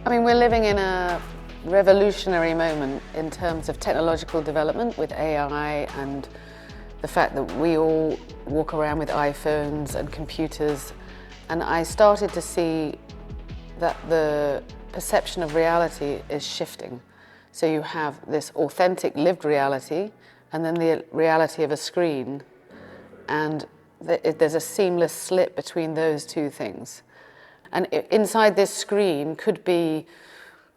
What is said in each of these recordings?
I mean, we're living in a revolutionary moment in terms of technological development with AI and the fact that we all walk around with iPhones and computers. And I started to see that the perception of reality is shifting. So you have this authentic lived reality and then the reality of a screen. And there's a seamless slip between those two things. And inside this screen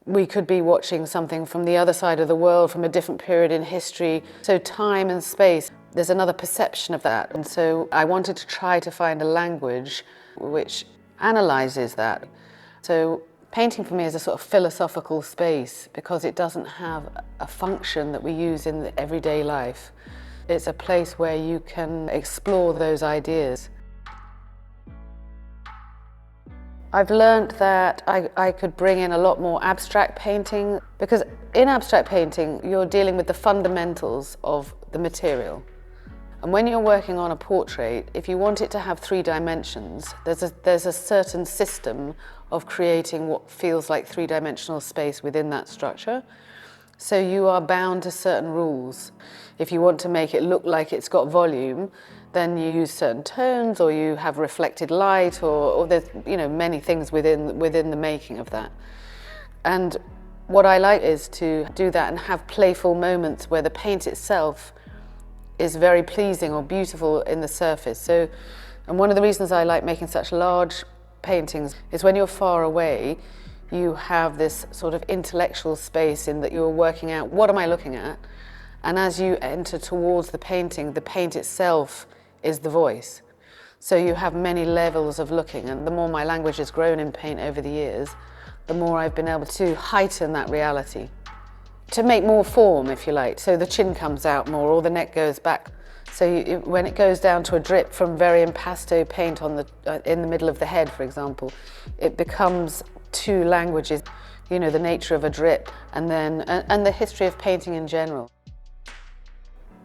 we could be watching something from the other side of the world, from a different period in history. So time and space, there's another perception of that. And so I wanted to try to find a language which analyzes that. So painting for me is a sort of philosophical space because it doesn't have a function that we use in the everyday life. It's a place where you can explore those ideas. I've learned that I could bring in a lot more abstract painting because in abstract painting you're dealing with the fundamentals of the material. And when you're working on a portrait, if you want it to have 3 dimensions, there's a certain system of creating what feels like 3-dimensional space within that structure. So you are bound to certain rules. If you want to make it look like it's got volume, then you use certain tones, or you have reflected light, or there's many things within the making of that. And what I like is to do that and have playful moments where the paint itself is very pleasing or beautiful in the surface. So, and one of the reasons I like making such large paintings is when you're far away, you have this sort of intellectual space in that you're working out, what am I looking at? And as you enter towards the paint itself is the voice. So you have many levels of looking, and the more my language has grown in paint over the years, the more I've been able to heighten that reality. To make more form, if you like, so the chin comes out more or the neck goes back. So when it goes down to a drip from very impasto paint on in the middle of the head, for example, it becomes 2 languages, the nature of a drip and the history of painting in general.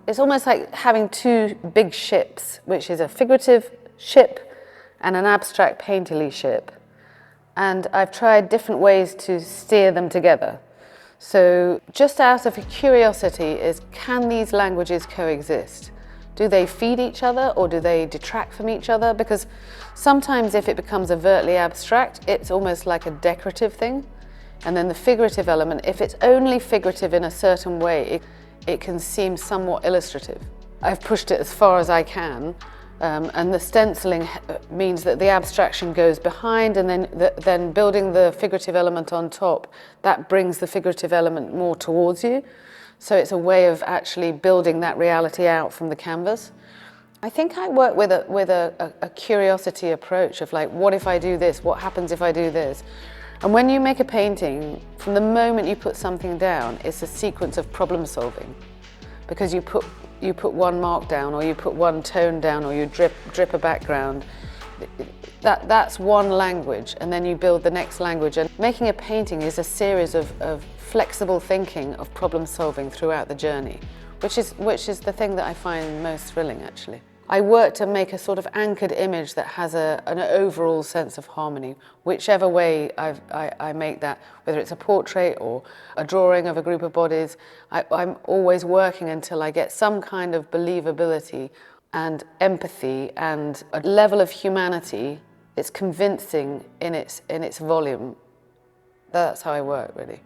It's almost like having 2 big ships, which is a figurative ship and an abstract painterly ship. And I've tried different ways to steer them together. So just out of curiosity is, can these languages coexist? Do they feed each other or do they detract from each other? Because sometimes if it becomes overtly abstract, it's almost like a decorative thing. And then the figurative element, if it's only figurative in a certain way, it can seem somewhat illustrative. I've pushed it as far as I can, and the stenciling means that the abstraction goes behind, and then building the figurative element on top, that brings the figurative element more towards you. So it's a way of actually building that reality out from the canvas. I think I work with a curiosity approach of like, what if I do this? What happens if I do this? And when you make a painting, from the moment you put something down, it's a sequence of problem solving. Because you put one mark down, or you put one tone down, or you drip a background. That's one language, and then you build the next language. And making a painting is a series of flexible thinking, of problem solving throughout the journey, which is the thing that I find most thrilling, actually. I work to make a sort of anchored image that has an overall sense of harmony, whichever way I make that, whether it's a portrait or a drawing of a group of bodies. I'm always working until I get some kind of believability and empathy and a level of humanity. It's convincing in its volume. That's how I work, really.